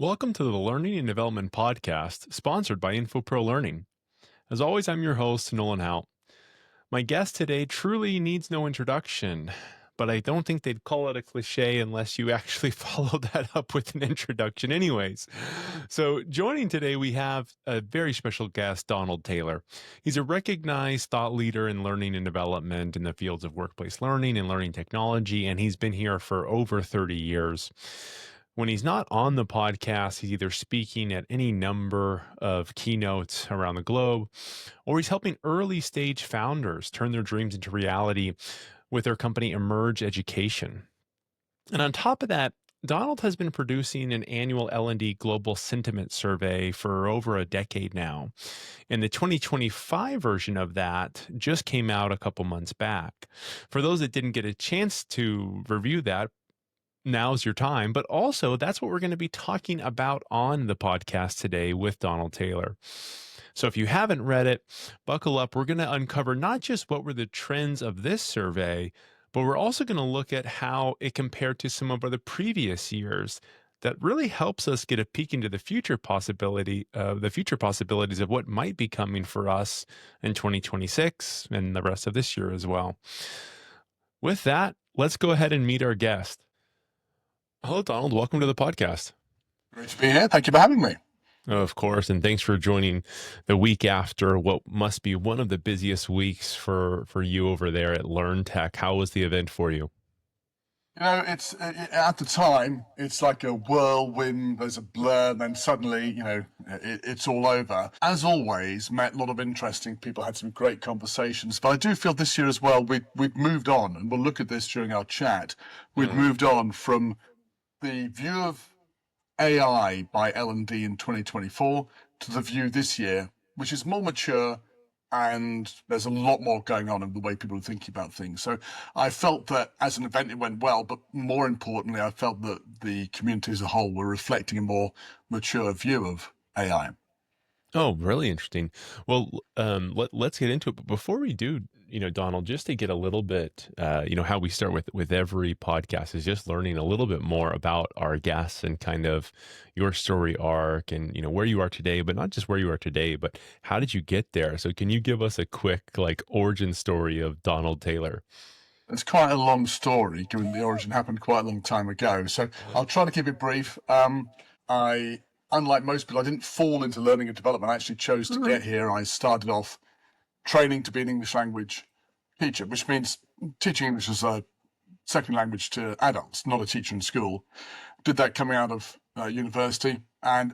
Welcome to the Learning and Development Podcast, sponsored by Infopro Learning. As always, I'm your host, Nolan Hout. My guest today truly needs no introduction, but I don't think they'd call it a cliche unless you actually follow that up with an introduction anyways. So joining today, we have a very special guest, Donald Taylor. He's a recognized thought leader in learning and development in the fields of workplace learning and learning technology, and he's been here for over 30 years. When he's not on the podcast, he's either speaking at any number of keynotes around the globe, or he's helping early stage founders turn their dreams into reality with their company Emerge Education. And on top of that, Donald has been producing an annual L&D Global Sentiment Survey for over a decade now. And the 2025 version of that just came out a couple months back. For those that didn't get a chance to review that, now's your time. But also, that's what we're going to be talking about on the podcast today with Donald Taylor. So if you haven't read it, buckle up. We're going to uncover not just what were the trends of this survey, but we're also going to look at how it compared to some of the previous years. That really helps us get a peek into the future possibilities of what might be coming for us in 2026 and the rest of this year as well. With that, let's go ahead and meet our guest. Hello, Donald. Welcome to the podcast. Great to be here. Thank you for having me. Of course, and thanks for joining the week after what must be one of the busiest weeks for you over there at LearnTech. How was the event for you? You know, it's at the time, it's like a whirlwind. There's a blur, and then suddenly, it's all over. As always, met a lot of interesting people, had some great conversations. But I do feel this year as well, we've moved on, and we'll look at this during our chat. We've moved on from the view of AI by L&D in 2024 to the view this year, which is more mature, and there's a lot more going on in the way people are thinking about things. So I felt that as an event it went well, but more importantly, I felt that the community as a whole were reflecting a more mature view of AI. Oh, really interesting. Well, let's get into it. But before we do, Donald, just to get a little bit, how we start with every podcast is just learning a little bit more about our guests and kind of your story arc and, where you are today, but not just where you are today, but how did you get there? So can you give us a quick origin story of Donald Taylor? It's quite a long story, given the origin happened quite a long time ago. So I'll try to keep it brief. Unlike most people, I didn't fall into learning and development. I actually chose to get here. I started off training to be an English language teacher, which means teaching English as a second language to adults, not a teacher in school. Did that coming out of university, and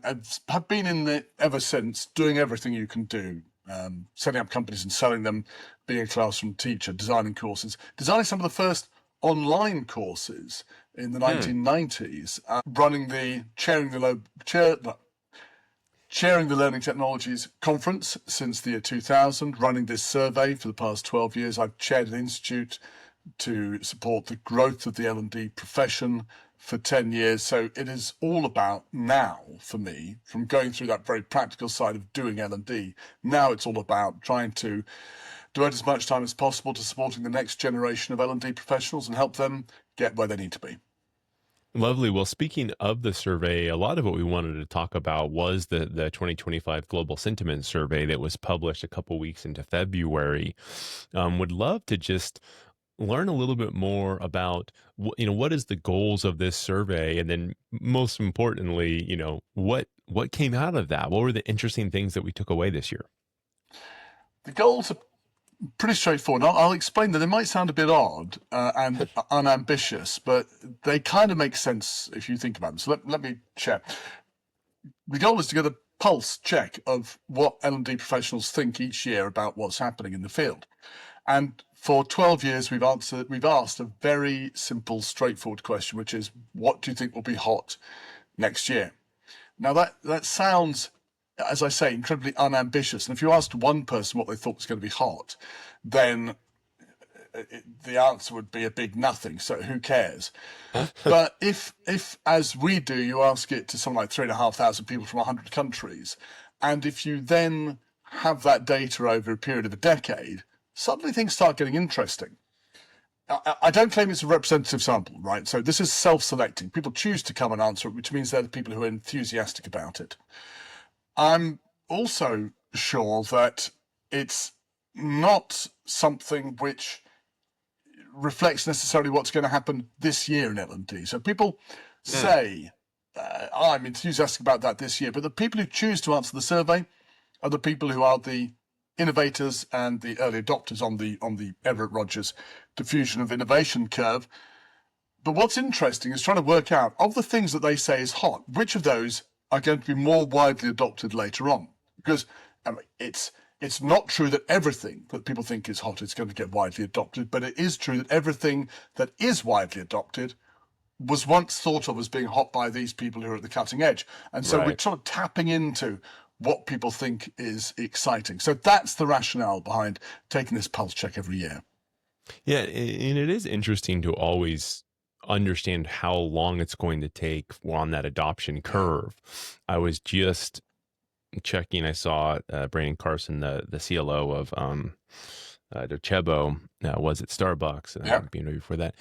have been in it ever since, doing everything you can do, setting up companies and selling them, being a classroom teacher, designing courses, designing some of the first online courses in the 1990s, chairing the Learning Technologies Conference since the year 2000, running this survey for the past 12 years. I've chaired an institute to support the growth of the L&D profession for 10 years. So it is all about now, for me, from going through that very practical side of doing L&D, now it's all about trying to devote as much time as possible to supporting the next generation of L&D professionals and help them get where they need to be. Lovely. Well, speaking of the survey, a lot of what we wanted to talk about was the 2025 Global Sentiment Survey that was published a couple weeks into February. Would love to just learn a little bit more about, what is the goals of this survey? And then most importantly, what came out of that? What were the interesting things that we took away this year? The goals are pretty straightforward. I'll explain that. They might sound a bit odd and unambitious, but they kind of make sense if you think about them. So let me share. The goal is to get a pulse check of what L&D professionals think each year about what's happening in the field. And for 12 years, we've asked a very simple, straightforward question, which is, what do you think will be hot next year? Now, that sounds, as I say, incredibly unambitious. And if you asked one person what they thought was going to be hot, then the answer would be a big nothing. So who cares? But if, as we do, you ask it to something like 3,500 people from 100 countries, and if you then have that data over a period of a decade, suddenly things start getting interesting. I don't claim it's a representative sample, right? So this is self-selecting. People choose to come and answer it, which means they're the people who are enthusiastic about it. I'm also sure that it's not something which reflects necessarily what's going to happen this year in L&D. So people say, I'm enthusiastic about that this year, but the people who choose to answer the survey are the people who are the innovators and the early adopters on the Everett Rogers diffusion of innovation curve. But what's interesting is trying to work out, of the things that they say is hot, which of those are going to be more widely adopted later on? Because it's not true that everything that people think is hot is going to get widely adopted, but it is true that everything that is widely adopted was once thought of as being hot by these people who are at the cutting edge. And so we're sort of tapping into what people think is exciting. So that's the rationale behind taking this pulse check every year. Yeah, and it is interesting to always understand how long it's going to take on that adoption curve. I was just checking, I saw Brandon Carson, the CLO of Docebo, was at Starbucks. Before that,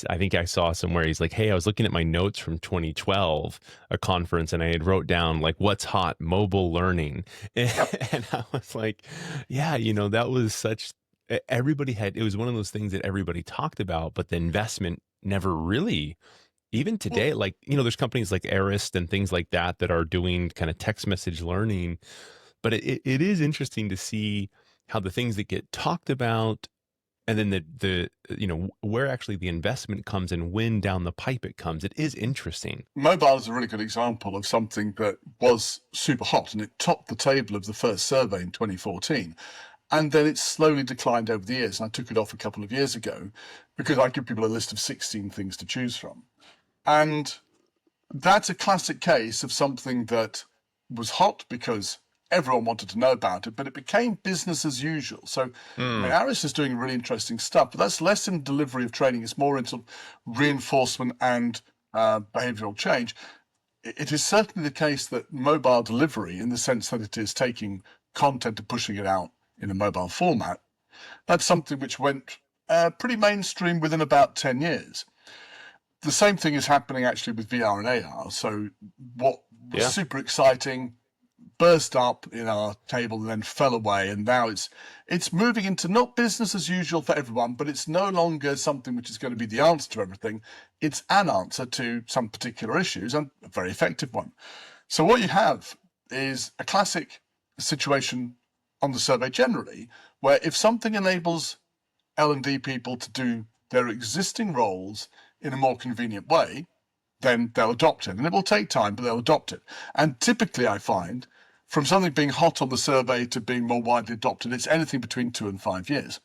I think I saw somewhere he's like, hey, I was looking at my notes from 2012, a conference, and I had wrote down like, what's hot, mobile learning. And I was like, yeah, that was it was one of those things that everybody talked about, but the investment never really, even today, like, there's companies like Arist and things like that that are doing kind of text message learning. But it is interesting to see how the things that get talked about and then the where actually the investment comes and when down the pipe it comes. It is interesting. Mobile is a really good example of something that was super hot, and it topped the table of the first survey in 2014. And then it's slowly declined over the years. And I took it off a couple of years ago because I give people a list of 16 things to choose from. And that's a classic case of something that was hot because everyone wanted to know about it, but it became business as usual. So Aris is doing really interesting stuff, but that's less in delivery of training. It's more into reinforcement and behavioral change. It is certainly the case that mobile delivery, in the sense that it is taking content and pushing it out in a mobile format, that's something which went pretty mainstream within about 10 years. The same thing is happening actually with VR and AR. So what was super exciting burst up in our table and then fell away, and now it's moving into not business as usual for everyone, but it's no longer something which is going to be the answer to everything. It's an answer to some particular issues, and a very effective one. So what you have is a classic situation on the survey generally, where if something enables L&D people to do their existing roles in a more convenient way, then they'll adopt it. And it will take time, but they'll adopt it. And typically I find, from something being hot on the survey to being more widely adopted, it's anything between 2 and 5 years.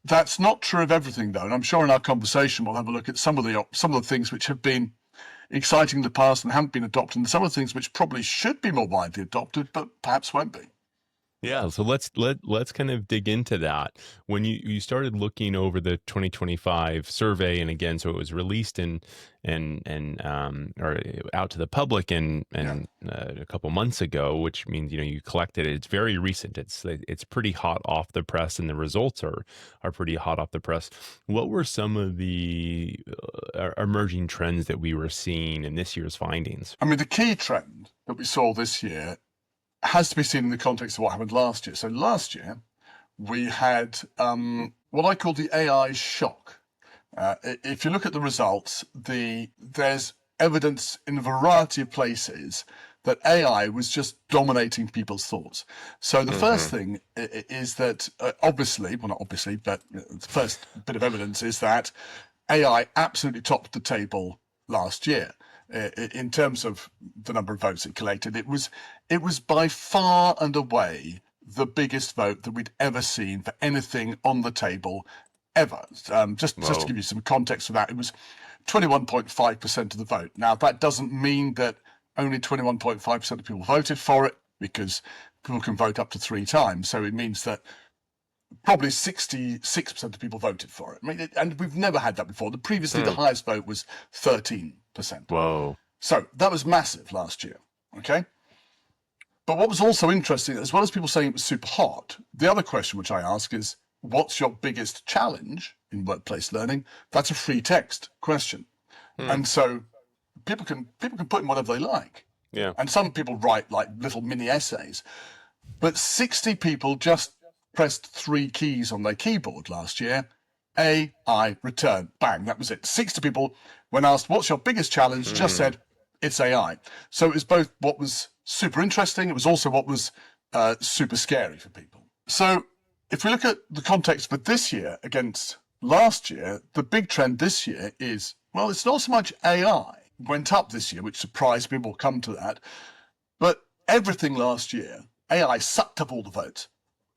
That's not true of everything, though. And I'm sure in our conversation we'll have a look at some of the things which have been exciting in the past and haven't been adopted, and some of the things which probably should be more widely adopted, but perhaps won't be. Yeah, so let's kind of dig into that. When you started looking over the 2025 survey, and again, so it was released or out to the public and a couple months ago, which means you collected it. It's very recent. It's pretty hot off the press, and the results are pretty hot off the press. What were some of the emerging trends that we were seeing in this year's findings? I mean, the key trend that we saw this year has to be seen in the context of what happened last year. So last year, we had what I call the AI shock. If you look at the results, there's evidence in a variety of places that AI was just dominating people's thoughts. So the first thing is that, not obviously, but the first bit of evidence is that AI absolutely topped the table last year. In terms of the number of votes it collected, it was by far and away the biggest vote that we'd ever seen for anything on the table ever. Just to give you some context for that, it was 21.5% of the vote. Now, that doesn't mean that only 21.5% of people voted for it, because people can vote up to 3 times. So it means that probably 66% of people voted for it. I mean, and we've never had that before. Previously, the highest vote was 13%. Whoa. So that was massive last year, okay? But what was also interesting, as well as people saying it was super hot, the other question which I ask is, what's your biggest challenge in workplace learning, that's a free text question. And so people can put in whatever they like. Yeah. And some people write like little mini essays. But 60 people just pressed 3 keys on their keyboard last year. AI return. Bang, that was it. 60 people, when asked, what's your biggest challenge, just said, it's AI. So it was both what was super interesting, it was also what was super scary for people. So if we look at the context for this year against last year, the big trend this year is, well, it's not so much AI went up this year, which surprised me, we'll come to that, but everything last year, AI sucked up all the votes.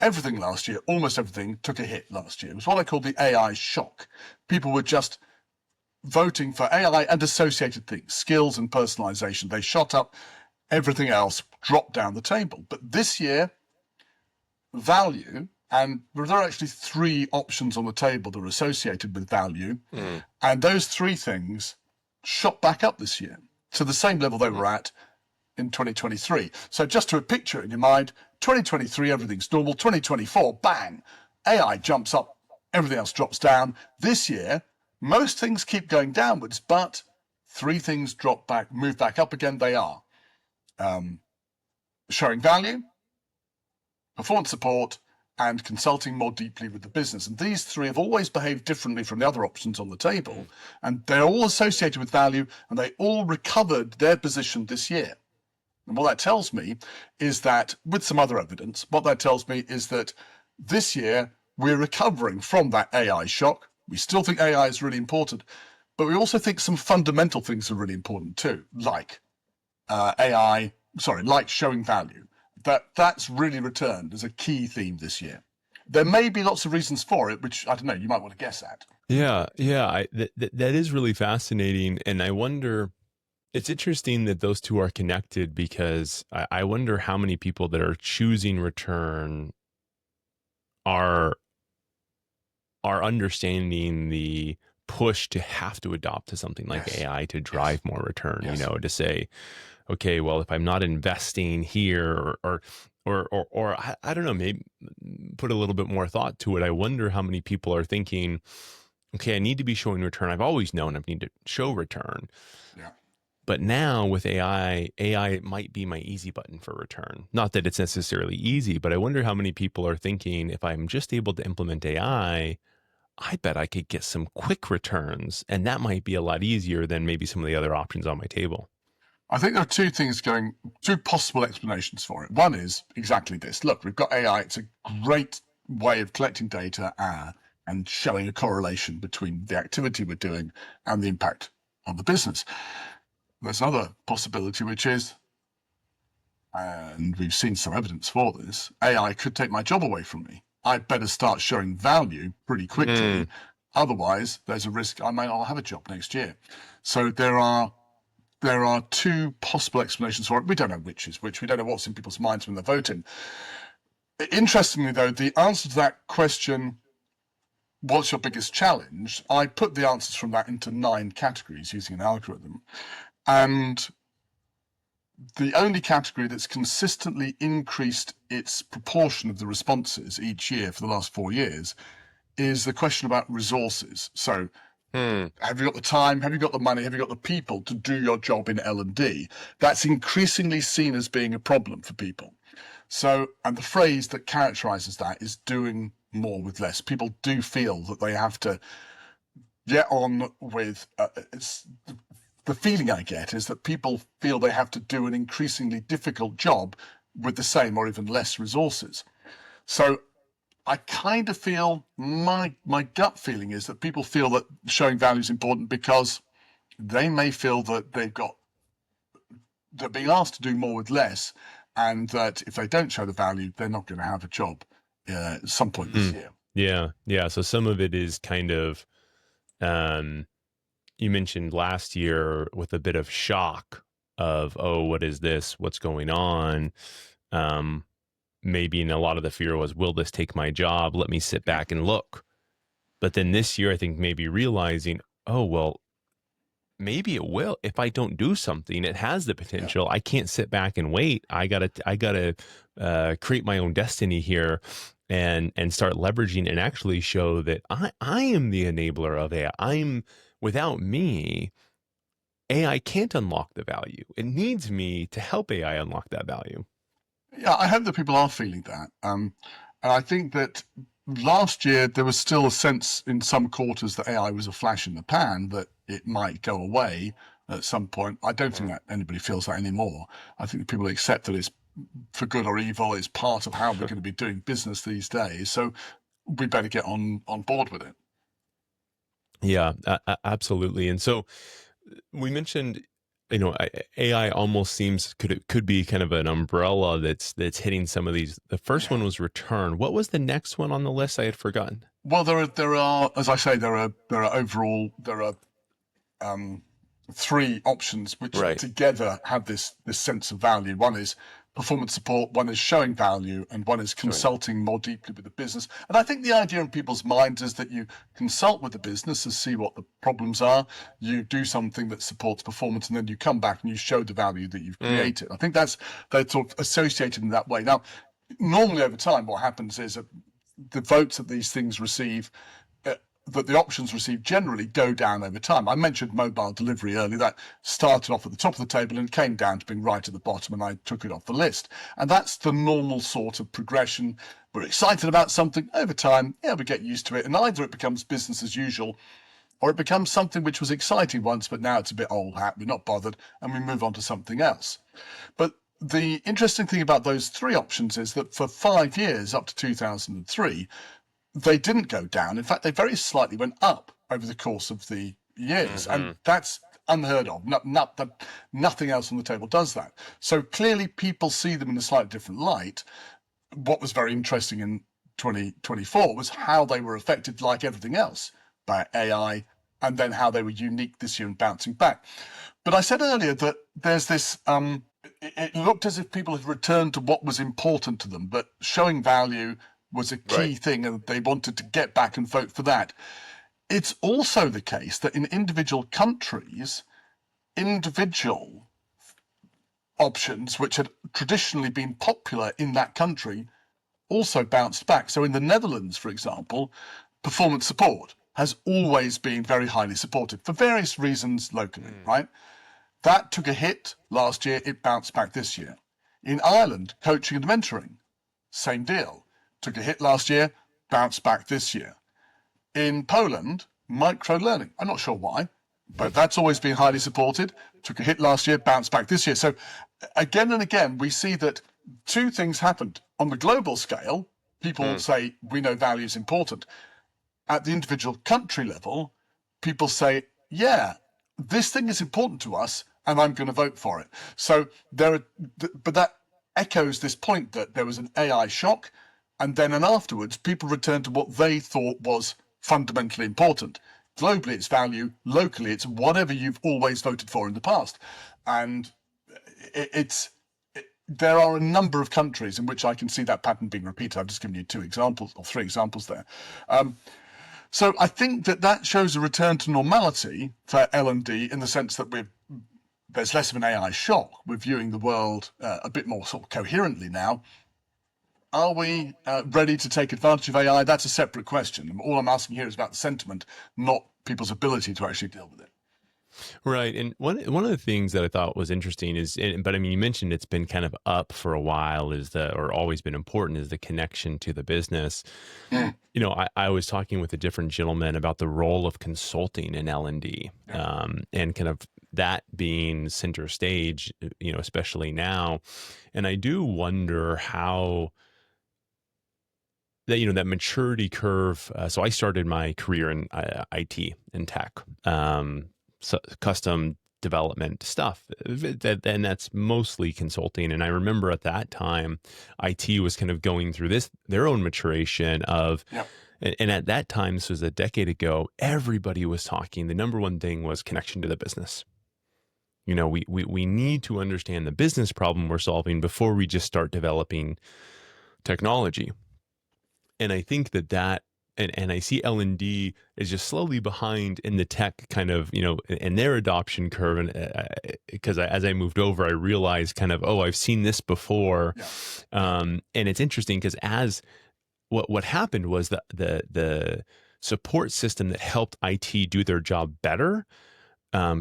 Everything last year, almost everything, took a hit last year. It was what I call the AI shock. People were just voting for AI and associated things, skills and personalization. They shot up, everything else dropped down the table. But this year, value, and there are actually 3 options on the table that are associated with value, and those 3 things shot back up this year to the same level they were at in 2023. So just to picture it in your mind, 2023, everything's normal. 2024, bang, AI jumps up, everything else drops down. This year, most things keep going downwards, but 3 things drop back, move back up again. They are showing value, performance support, and consulting more deeply with the business. And these 3 have always behaved differently from the other options on the table, and they're all associated with value, and they all recovered their position this year. And what that tells me is that, with some other evidence, what that tells me is that this year we're recovering from that AI shock. We still think AI is really important, but we also think some fundamental things are really important too, like like showing value. That's really returned as a key theme this year. There may be lots of reasons for it, which, I don't know, you might want to guess at. Yeah. That is really fascinating. And I wonder, it's interesting that those 2 are connected, because I wonder how many people that are choosing return are understanding the push to have to adopt to something like AI to drive more return, to say, okay, well, if I'm not investing here or I don't know, maybe put a little bit more thought to it. I wonder how many people are thinking, okay, I need to be showing return. I've always known I need to show return. Yeah. But now with AI might be my easy button for return. Not that it's necessarily easy, but I wonder how many people are thinking, if I'm just able to implement AI, I bet I could get some quick returns. And that might be a lot easier than maybe some of the other options on my table. I think there are 2 possible explanations for it. One is exactly this. Look, we've got AI. It's a great way of collecting data and showing a correlation between the activity we're doing and the impact on the business. There's another possibility, which is, and we've seen some evidence for this, AI could take my job away from me. I'd better start showing value pretty quickly. Otherwise, there's a risk I may not have a job next year. So there are 2 possible explanations for it. We don't know which is which. We don't know what's in people's minds when they're voting. Interestingly, though, the answer to that question, what's your biggest challenge? I put the answers from that into 9 categories using an algorithm. And the only category that's consistently increased its proportion of the responses each year for the last 4 years is the question about resources. So have you got the time? Have you got the money? Have you got the people to do your job in L&D? That's increasingly seen as being a problem for people. So, and the phrase that characterizes that is doing more with less. People do feel that they have to get on with the feeling I get is that people feel they have to do an increasingly difficult job with the same or even less resources. So I kind of feel, my gut feeling is that people feel that showing value is important because they may feel that they're being asked to do more with less, and that if they don't show the value, they're not going to have a job at some point this year. Yeah. So some of it is kind of, you mentioned last year with a bit of shock of, oh, what is this? What's going on? Maybe in a lot of the fear was, will this take my job? Let me sit back and look. But then this year, I think maybe realizing, oh, well, maybe it will. If I don't do something, it has the potential. I can't sit back and wait. I gotta create my own destiny here and start leveraging and actually show that I am the enabler of AI. Without me, AI can't unlock the value. It needs me to help AI unlock that value. Yeah, I hope that people are feeling that. And I think that last year there was still a sense in some quarters that AI was a flash in the pan, that it might go away at some point. I don't think that anybody feels that anymore. I think that people accept that it's for good or evil, it's part of how we're going to be doing business these days. So we better get on board with it. Yeah, absolutely. And so we mentioned, AI almost seems could be kind of an umbrella that's hitting some of these. The first one Yeah. was return. What was the next one on the list? I had forgotten. Well, there are, as I say, there are three options which Right. together have this sense of value. One is performance support, one is showing value, and one is Showing. consulting more deeply with the business. And I think the idea in people's minds is that you consult with the business to see what the problems are, you do something that supports performance, and then you come back and you show the value that you've Mm, created. I think they're sort of associated in that way. Now, normally over time, what happens is that the votes that these things receive, that the options received generally go down over time. I mentioned mobile delivery earlier. That started off at the top of the table and came down to being right at the bottom, and I took it off the list. And that's the normal sort of progression. We're excited about something over time. Yeah, we get used to it, and either it becomes business as usual, or it becomes something which was exciting once, but now it's a bit old hat. We're not bothered, and we move on to something else. But the interesting thing about those three options is that for 5 years, up to 2003, they didn't go down. In fact, they very slightly went up over the course of the years. And hmm that's unheard of. Nothing else on the table does that. So clearly people see them in a slightly different light. What was very interesting in 2024 was how they were affected, like everything else, by AI, and then how they were unique this year and bouncing back. But I said earlier that there's this, it looked as if people had returned to what was important to them, but showing value was a Right. key thing, and they wanted to get back and vote for that. It's also the case that in individual countries, individual options which had traditionally been popular in that country also bounced back. So in the Netherlands, for example, performance support has always been very highly supported for various reasons locally, right? That took a hit last year, it bounced back this year. In Ireland, coaching and mentoring, same deal. Took a hit last year, bounced back this year. In Poland, micro learning. I'm not sure why, but that's always been highly supported. Took a hit last year, bounced back this year. So again and again, we see that two things happened. On the global scale, people say, we know value is important. At the individual country level, people say, yeah, this thing is important to us, and I'm going to vote for it. So but that echoes this point that there was an AI shock, and afterwards, people returned to what they thought was fundamentally important. Globally, it's value. Locally, it's whatever you've always voted for in the past. And there are a number of countries in which I can see that pattern being repeated. I've just given you 2 examples or 3 examples there. So I think that shows a return to normality for L&D in the sense that there's less of an AI shock. We're viewing the world a bit more sort of coherently now. Are we ready to take advantage of AI? That's a separate question. All I'm asking here is about the sentiment, not people's ability to actually deal with it. Right. And one of the things that I thought was interesting is, but I mean, you mentioned it's been kind of up for a while, or always been important, is the connection to the business. Mm. I was talking with a different gentleman about the role of consulting in L&D, Yeah. and kind of that being center stage, especially now. And I do wonder how that maturity curve. So I started my career in IT and tech, so custom development stuff, and that's mostly consulting. And I remember at that time, IT was kind of going through their own maturation of. Yeah. And at that time, this was a decade ago, everybody was talking. The number one thing was connection to the business. We need to understand the business problem we're solving before we just start developing technology. And I think and I see L&D is just slowly behind in the tech kind of, in their adoption curve. And because as I moved over, I realized kind of, I've seen this before. Yeah. And it's interesting because what happened was that the support system that helped IT do their job better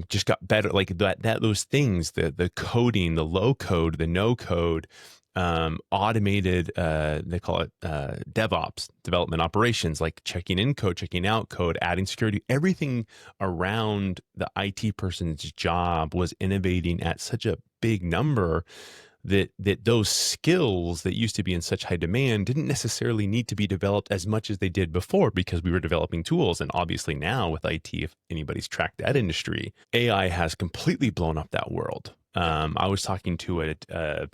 just got better. Like those things, the coding, the low code, the no code, automated, they call it DevOps, development operations, like checking in code, checking out code, adding security, everything around the IT person's job was innovating at such a big number that those skills that used to be in such high demand didn't necessarily need to be developed as much as they did before, because we were developing tools. And obviously now with IT, if anybody's tracked that industry, AI has completely blown up that world. I was talking to a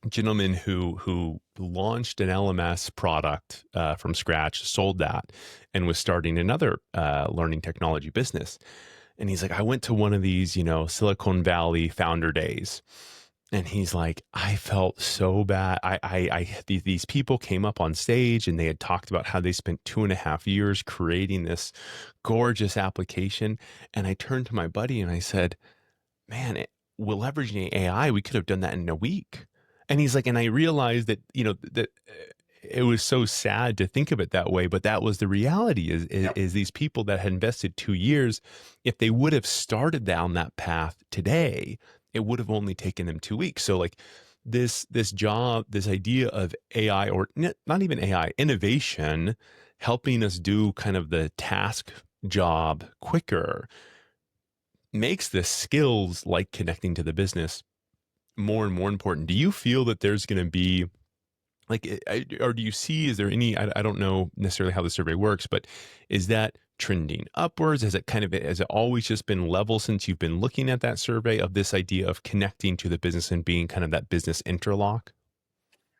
gentleman who launched an LMS product from scratch, sold that, and was starting another learning technology business. And he's like, I went to one of these, Silicon Valley founder days. And he's like, I felt so bad. These people came up on stage and they had talked about how they spent 2.5 years creating this gorgeous application. And I turned to my buddy and I said, man, we're leveraging AI. We could have done that in a week. And he's like, and I realized that, that it was so sad to think of it that way, but that was the reality is these people that had invested 2 years, if they would have started down that path today, it would have only taken them 2 weeks. So like this job, this idea of AI, or not even AI, innovation, helping us do kind of the task job quicker, makes the skills like connecting to the business more and more important. Do you feel that there's going to be or do you see, is there any, I don't know necessarily how the survey works, but is that trending upwards? Has it always just been level since you've been looking at that survey, of this idea of connecting to the business and being kind of that business interlock?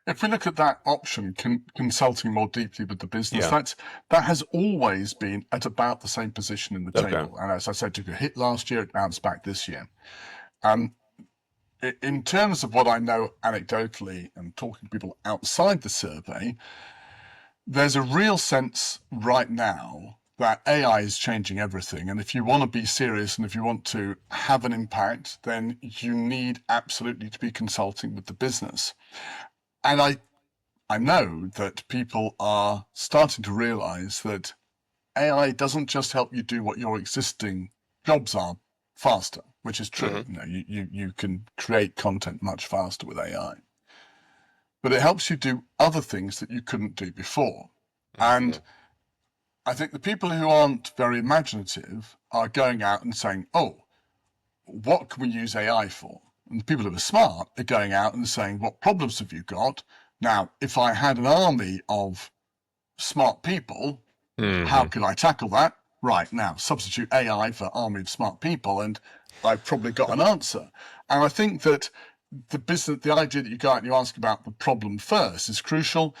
If we look at that option, consulting more deeply with the business, Yeah. that has always been at about the same position in the Okay. table. And as I said, took a hit last year, it bounced back this year. In terms of what I know anecdotally and talking to people outside the survey, there's a real sense right now that AI is changing everything. And if you want to be serious and if you want to have an impact, then you need absolutely to be consulting with the business. And I know that people are starting to realize that AI doesn't just help you do what your existing jobs are faster, which is true. You can create content much faster with AI. But it helps you do other things that you couldn't do before. And I think the people who aren't very imaginative are going out and saying, oh, what can we use AI for? And the people who are smart are going out and saying, what problems have you got? Now, if I had an army of smart people, how could I tackle that? Right, now, substitute AI for army of smart people, and I've probably got an answer. And I think that the idea that you go out and you ask about the problem first is crucial.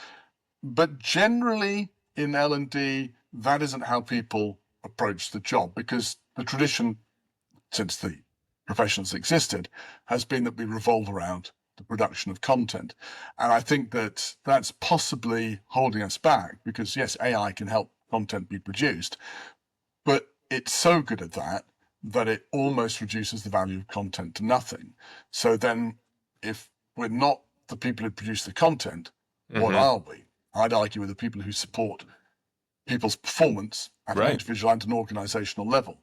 But generally in L&D, that isn't how people approach the job, because the tradition, since the professions existed, has been that we revolve around the production of content. And I think that that's possibly holding us back, because yes, AI can help content be produced, but it's so good at that it almost reduces the value of content to nothing. So then if we're not the people who produce the content, what are we? I'd argue we're the people who support people's performance at an individual and an organizational level.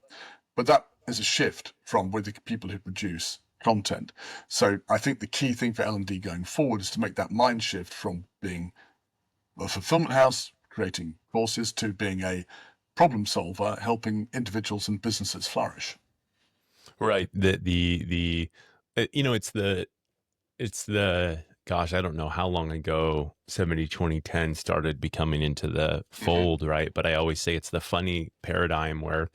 But that is a shift from with the people who produce content. So I think the key thing for L&D going forward is to make that mind shift from being a fulfillment house, creating courses, to being a problem solver, helping individuals and businesses flourish. Right. It's the gosh, I don't know how long ago 70-20-10 started becoming into the fold, right? But I always say it's the funny paradigm where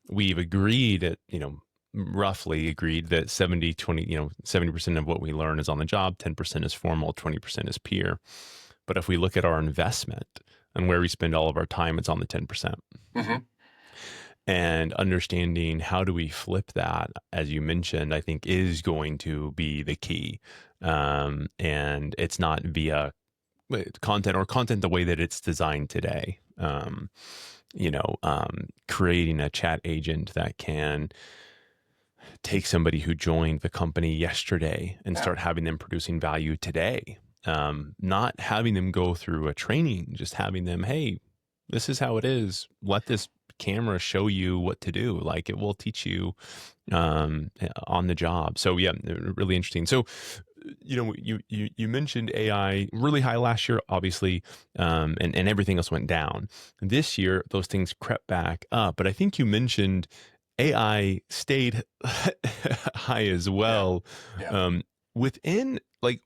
we've agreed roughly agreed that 70-20, 70% of what we learn is on the job, 10% is formal, 20% is peer. But if we look at our investment and where we spend all of our time, it's on the 10%. And understanding how do we flip that, as you mentioned, I think is going to be the key. And it's not via content or content the way that it's designed today. Creating a chat agent that can take somebody who joined the company yesterday and start having them producing value today. not having them go through a training, just having them, hey, this is how it is. Let this camera show you what to do. Like it will teach you on the job. So yeah, really interesting. So you mentioned AI really high last year, obviously, and everything else went down. This year, those things crept back up. But I think you mentioned AI stayed high as Yeah, well. yeah. Um, within like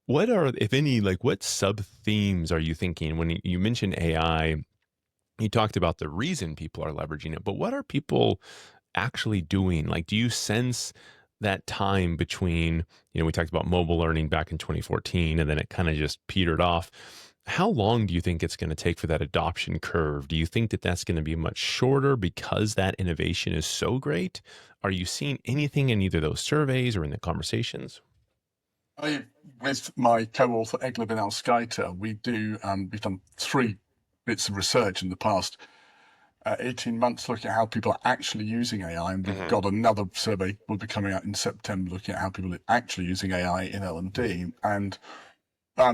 what are, if any, like what sub themes are you thinking when you mentioned AI? You talked about the reason people are leveraging it, but what are people actually doing? Like, do you sense that time between, we talked about mobile learning back in 2014 and then it kind of just petered off. How long do you think it's going to take for that adoption curve? Do you think that that's going to be much shorter because that innovation is so great? Are you seeing anything in either those surveys or in the conversations? With my co-author Egla Vinal-Skyter, we've done 3 bits of research in the past 18 months looking at how people are actually using AI, and we've Hmm. got another survey will be coming out in September looking at how people are actually using AI in L&D. And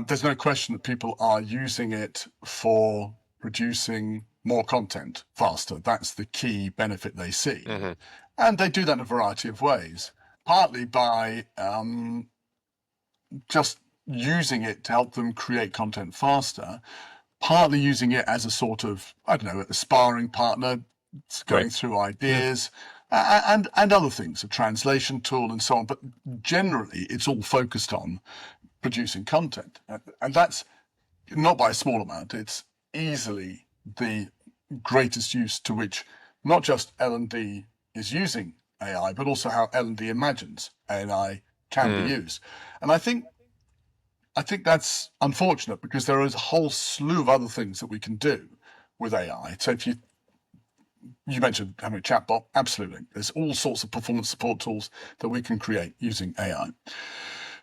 there's no question that people are using it for producing more content faster. That's the key benefit they see. Hmm. And they do that in a variety of ways, partly by just using it to help them create content faster, partly using it as a sort of, I don't know, a sparring partner, Right. going through Yeah. ideas, and other things, a translation tool and so on. But generally, it's all focused on producing content. And that's not by a small amount. It's easily the greatest use to which not just L&D is using AI, but also how L&D imagines AI can be Mm. used. And I think that's unfortunate because there is a whole slew of other things that we can do with AI. So if you mentioned having a chatbot, absolutely. There's all sorts of performance support tools that we can create using AI.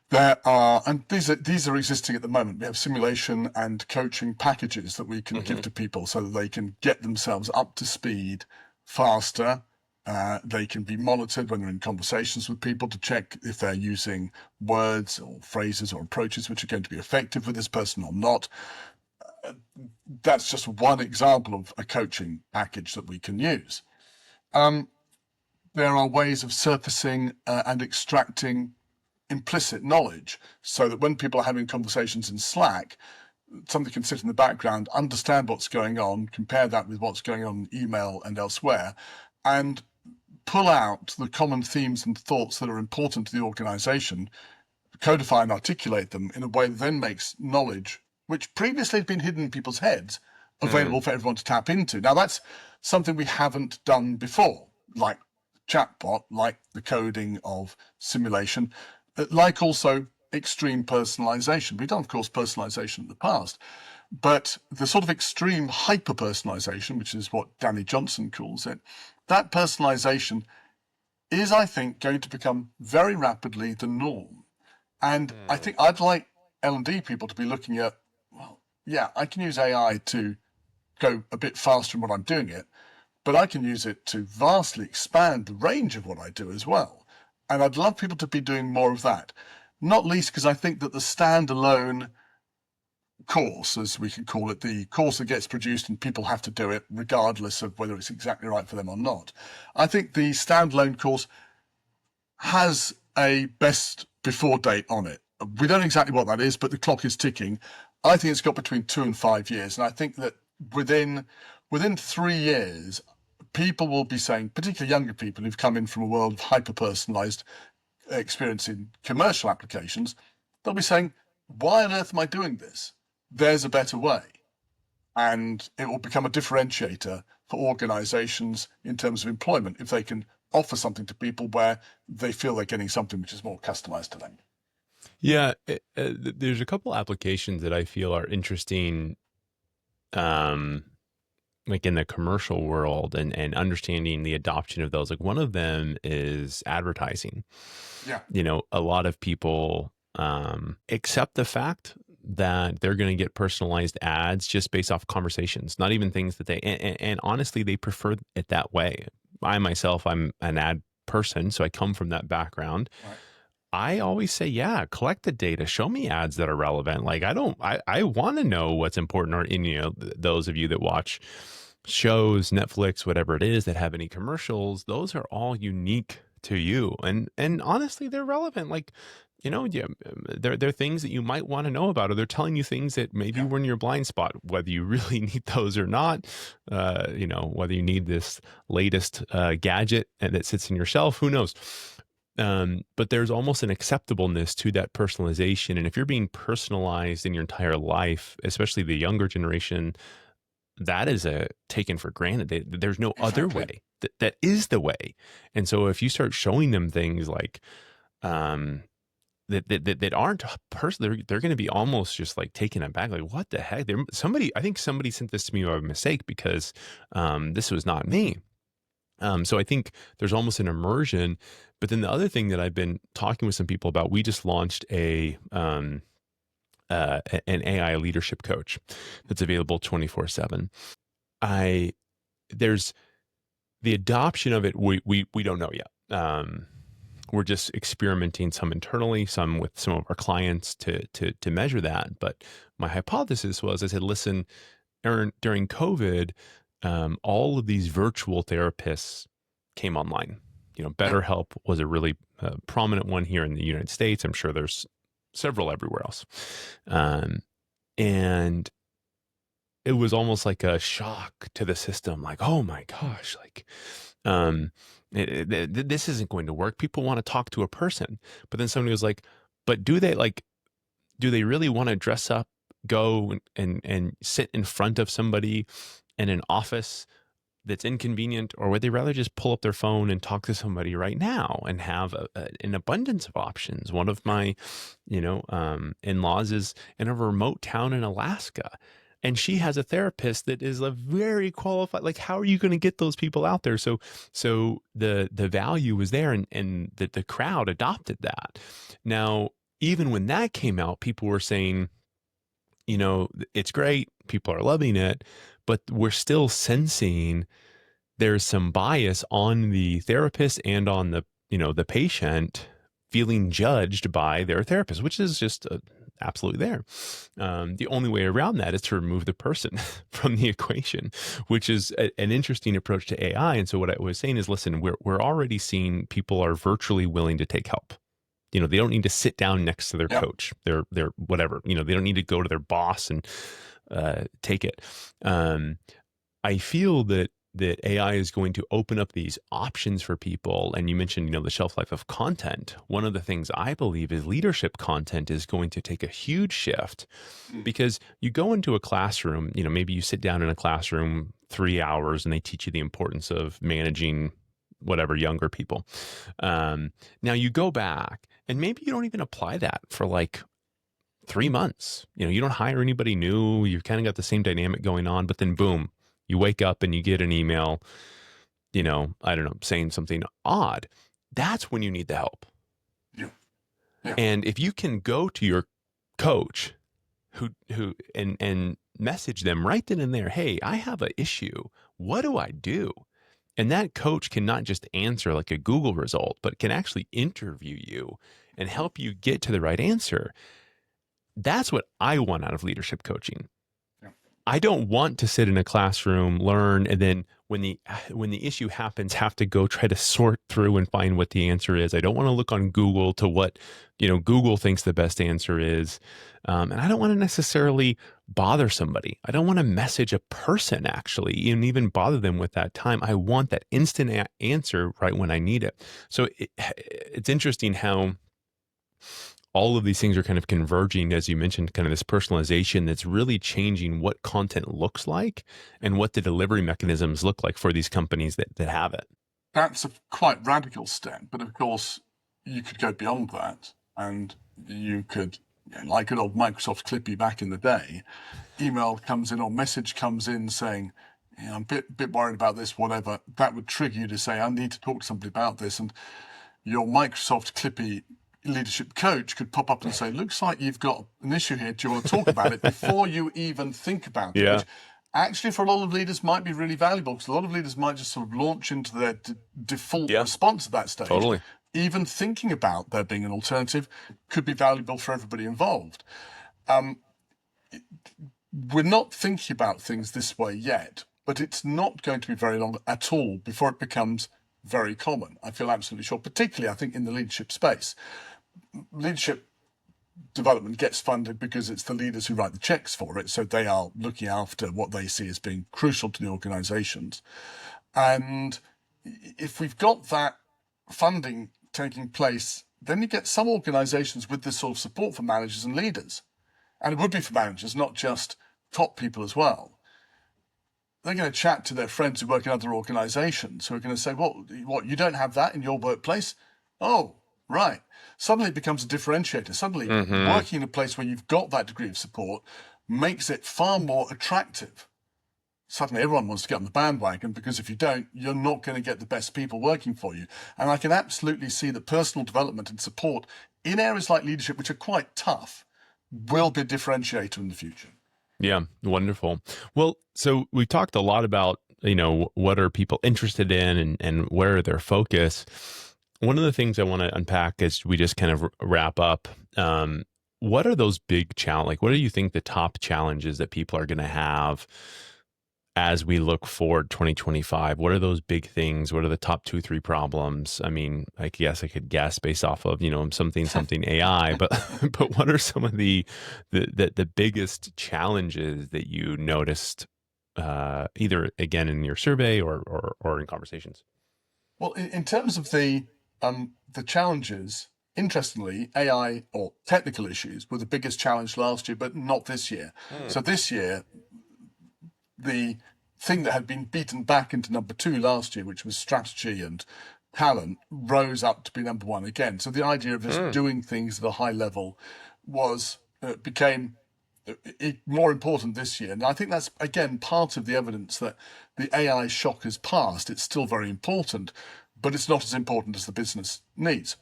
There are, and these are existing at the moment. We have simulation and coaching packages that we can Hmm. give to people so that they can get themselves up to speed faster. They can be monitored when they're in conversations with people to check if they're using words or phrases or approaches which are going to be effective with this person or not. That's just one example of a coaching package that we can use. There are ways of surfacing and extracting implicit knowledge so that when people are having conversations in Slack, somebody can sit in the background, understand what's going on, compare that with what's going on in email and elsewhere, and pull out the common themes and thoughts that are important to the organization, codify and articulate them in a way that then makes knowledge, which previously had been hidden in people's heads, Mm. available for everyone to tap into. Now, that's something we haven't done before, like chatbot, like the coding of simulation, like also extreme personalization. We've done, of course, personalization in the past, but the sort of extreme hyper personalization, which is what Danny Johnson calls it, that personalization is, I think, going to become very rapidly the norm. And I Mm. think I'd like L&D people to be looking at, well, yeah, I can use AI to go a bit faster in what I'm doing it, but I can use it to vastly expand the range of what I do as well. And I'd love people to be doing more of that, not least because I think that the standalone course, as we can call it, the course that gets produced and people have to do it regardless of whether it's exactly right for them or not. I think the standalone course has a best before date on it. We don't know exactly what that is, but the clock is ticking. I think it's got between 2 and 5 years, and I think that within 3 years, people will be saying, particularly younger people who've come in from a world of hyper personalized experience in commercial applications, they'll be saying, "Why on earth am I doing this? There's a better way." And it will become a differentiator for organizations in terms of employment if they can offer something to people where they feel they're getting something which is more customized to them. Yeah, there's a couple applications that I feel are interesting, um, like in the commercial world and understanding the adoption of those. Like one of them is advertising. Yeah. A lot of people accept the fact that they're going to get personalized ads just based off conversations, not even things that and honestly, they prefer it that way. I myself, I'm an ad person, so I come from that background. Right. I always say, yeah, collect the data. Show me ads that are relevant. Like I want to know what's important. Or in those of you that watch shows, Netflix, whatever it is that have any commercials, those are all unique to you. And honestly, they're relevant. Like, yeah, they're things that you might want to know about, or they're telling you things that maybe Yeah. were in your blind spot, whether you really need those or not. Whether you need this latest gadget that sits in your shelf, who knows? But there's almost an acceptableness to that personalization. And if you're being personalized in your entire life, especially the younger generation, that is a taken for granted. There's no other Exactly. way. That is the way. And so if you start showing them things like um, that aren't personal, they're going to be almost just like taken aback. Like, what the heck? I think somebody sent this to me by mistake because this was not me. So I think there's almost an immersion. But then the other thing that I've been talking with some people about, we just launched an AI leadership coach that's available 24/7. I There's the adoption of it. We don't know yet. We're just experimenting some internally, some with some of our clients to measure that. But my hypothesis was, I said, listen, Aaron, during COVID, all of these virtual therapists came online. Yeah. BetterHelp was a really prominent one here in the United States. I'm sure there's several everywhere else. Um, and it was almost like a shock to the system. Like, oh my gosh, like, um, this isn't going to work. People want to talk to a person. But then somebody was like, but do they really want to dress up, go and sit in front of somebody in an office that's inconvenient, or would they rather just pull up their phone and talk to somebody right now and have an abundance of options? One of my, in-laws is in a remote town in Alaska, and she has a therapist that is a very qualified. Like, how are you going to get those people out there? So the value was there, and the crowd adopted that. Now, even when that came out, people were saying, it's great, people are loving it, but we're still sensing there's some bias on the therapist and on the patient feeling judged by their therapist, which is just absolutely there. The only way around that is to remove the person from the equation, which is an interesting approach to AI. And so what I was saying is, listen, we're already seeing people are virtually willing to take help. They don't need to sit down next to their Yeah. coach, their whatever. They don't need to go to their boss and take it. I feel that AI is going to open up these options for people. And you mentioned, the shelf life of content. One of the things I believe is leadership content is going to take a huge shift, Mm. because you go into a classroom, maybe you sit down in a classroom 3 hours and they teach you the importance of managing whatever younger people. Now you go back and maybe you don't even apply that for like 3 months. You don't hire anybody new. You've kind of got the same dynamic going on, but then boom, you wake up and you get an email, I don't know, saying something odd. That's when you need the help. Yeah. Yeah. And if you can go to your coach who and message them right then and there, hey, I have an issue. What do I do? And that coach can not just answer like a Google result, but can actually interview you and help you get to the right answer. That's what I want out of leadership coaching. Yeah. I don't want to sit in a classroom, learn, and then when the issue happens, have to go try to sort through and find what the answer is. I don't want to look on Google to what Google thinks the best answer is, and I don't want to necessarily bother somebody. I don't want to message a person actually, and even bother them with that time. I want that instant answer right when I need it. So it's interesting how all of these things are kind of converging, as you mentioned, kind of this personalization that's really changing what content looks like and what the delivery mechanisms look like for these companies that have it. That's a quite radical step, but of course, you could go beyond that, and you could, like good old Microsoft Clippy back in the day, email comes in or message comes in saying, I'm a bit worried about this, whatever. That would trigger you to say, I need to talk to somebody about this. And your Microsoft Clippy leadership coach could pop up and say, looks like you've got an issue here. Do you want to talk about it before you even think about it? Yeah. Which actually for a lot of leaders might be really valuable, because a lot of leaders might just sort of launch into their default Yeah. response at that stage. Totally. even thinking about there being an alternative could be valuable for everybody involved. We're not thinking about things this way yet, but it's not going to be very long at all before it becomes very common. I feel absolutely sure, particularly I think in the leadership space. Leadership development gets funded because it's the leaders who write the checks for it, so they are looking after what they see as being crucial to the organizations. And if we've got that funding taking place, then you get some organizations with this sort of support for managers and leaders. And it would be for managers, not just top people as well. They're going to chat to their friends who work in other organizations who are going to say, well, what, you don't have that in your workplace? Oh, right. Suddenly it becomes a differentiator. Suddenly working in a place where you've got that degree of support makes it far more attractive. Suddenly everyone wants to get on the bandwagon, because if you don't, you're not going to get the best people working for you. And I can absolutely see that personal development and support in areas like leadership, which are quite tough, will be a differentiator in the future. Yeah, wonderful. Well, so we talked a lot about, what are people interested in and where are their focus. One of the things I want to unpack as we just kind of wrap up, what are those big like, what do you think the top challenges that people are going to have as we look forward 2025? What are those big things? What are the top 2-3 problems? I mean, I guess I could guess based off of, something AI, but but what are some of the biggest challenges that you noticed, either again in your survey or in conversations? Well, in terms of the challenges, interestingly, AI or technical issues were the biggest challenge last year, but not this year. So this year, the thing that had been beaten back into number 2 last year, which was strategy and talent, rose up to be number 1 again. So the idea of just doing things at a high level became more important this year. And I think that's, again, part of the evidence that the AI shock has passed. It's still very important, but it's not as important as the business needs.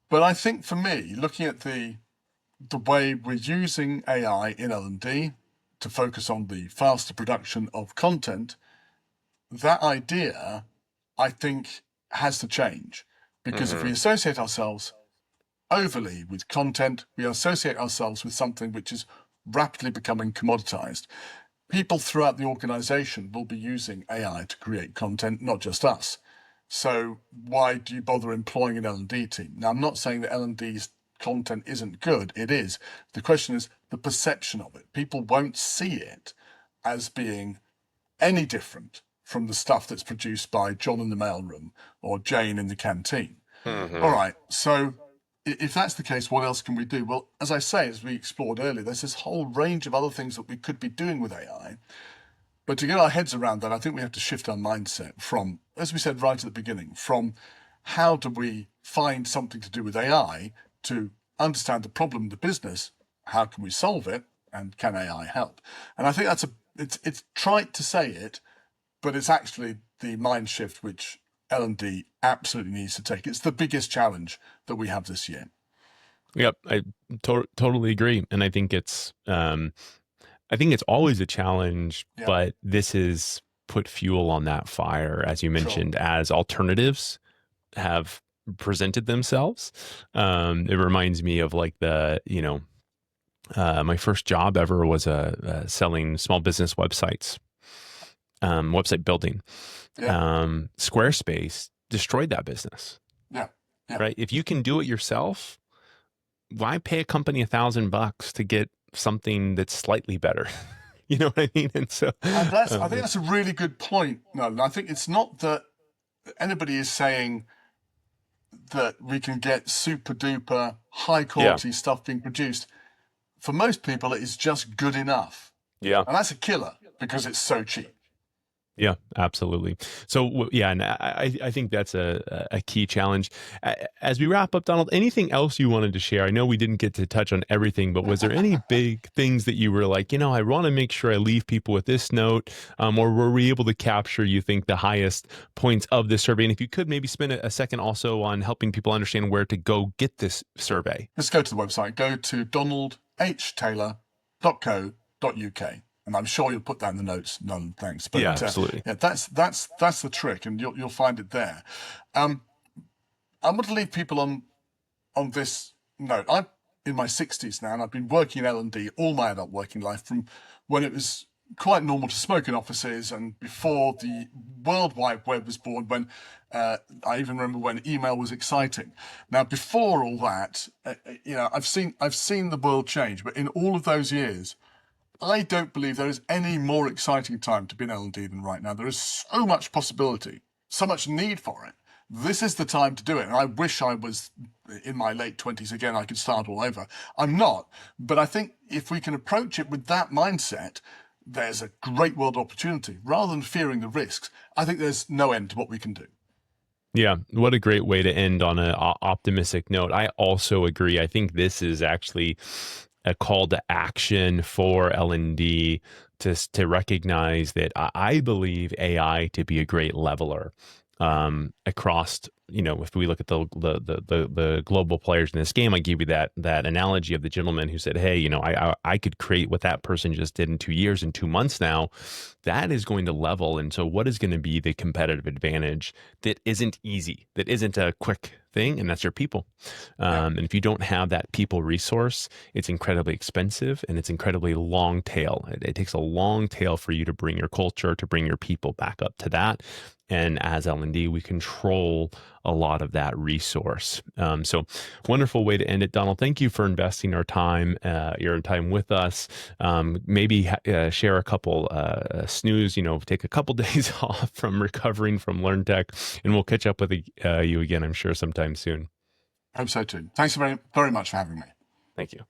But I think for me, looking at the way we're using AI in L&D to focus on the faster production of content, that idea, I think, has to change. Because if we associate ourselves overly with content, we associate ourselves with something which is rapidly becoming commoditized. People throughout the organization will be using AI to create content, not just us. So why do you bother employing an L&D team? Now, I'm not saying that L&D's content isn't good. It is. The question is the perception of it. People won't see it as being any different from the stuff that's produced by John in the mailroom or Jane in the canteen. All right. So if that's the case, what else can we do? Well, as I say, as we explored earlier, there's this whole range of other things that we could be doing with AI. But to get our heads around that, I think we have to shift our mindset from, as we said right at the beginning, from how do we find something to do with AI to understand the problem in the business, how can we solve it, and can AI help? And I think it's trite to say it, but it's actually the mind shift which L&D absolutely needs to take. It's the biggest challenge that we have this year. Yep, I totally agree, and I think it's always a challenge, but this is put fuel on that fire, as you mentioned, as alternatives have presented themselves. It reminds me of like my first job ever was selling small business websites, website building. Squarespace destroyed that business. Right. If you can do it yourself, why pay a company $1,000 to get something that's slightly better? You know what I mean? And so, I think that's a really good point. No, I think it's not that anybody is saying that we can get super duper high quality stuff being produced. For most people, it is just good enough. Yeah. And that's a killer because it's so cheap. Yeah, absolutely. So and I think that's a key challenge. As we wrap up, Donald, anything else you wanted to share? I know we didn't get to touch on everything, but was there any big things that you were like, I want to make sure I leave people with this note, or were we able to capture, you think, the highest points of this survey? And if you could maybe spend a second also on helping people understand where to go get this survey. Let's go to the website. Go to donaldhtaylor.co.uk. And I'm sure you'll put that in the notes. Nolan, thanks. But yeah, absolutely. That's the trick, and you'll find it there. I want to leave people on this note. I'm in my 60s now, and I've been working in L&D all my adult working life, from when it was quite normal to smoke in offices and before the World Wide Web was born, when I even remember when email was exciting. Now, before all that, I've seen the world change, but in all of those years, I don't believe there is any more exciting time to be in L&D than right now. There is so much possibility, so much need for it. This is the time to do it. And I wish I was in my late 20s again. I could start all over. I'm not. But I think if we can approach it with that mindset, there's a great world opportunity. Rather than fearing the risks, I think there's no end to what we can do. Yeah, what a great way to end on an optimistic note. I also agree. I think this is actually a call to action for L&D to recognize that I believe AI to be a great leveler across. If we look at the global players in this game, I gave you that analogy of the gentleman who said, "Hey, I could create what that person just did in 2 years, in 2 months now." That is going to level. And so what is going to be the competitive advantage that isn't easy, that isn't a quick thing? And that's your people. Yeah. And if you don't have that people resource, it's incredibly expensive and it's incredibly long tail. It takes a long tail for you to bring your culture, to bring your people back up to that. And as L&D, we control a lot of that resource. So wonderful way to end it. Donald, thank you for investing your time with us. Maybe share a couple snooze, take a couple days off from recovering from LearnTech, and we'll catch up with you again, I'm sure, sometime soon. I hope so too. Thanks very, very much for having me. Thank you.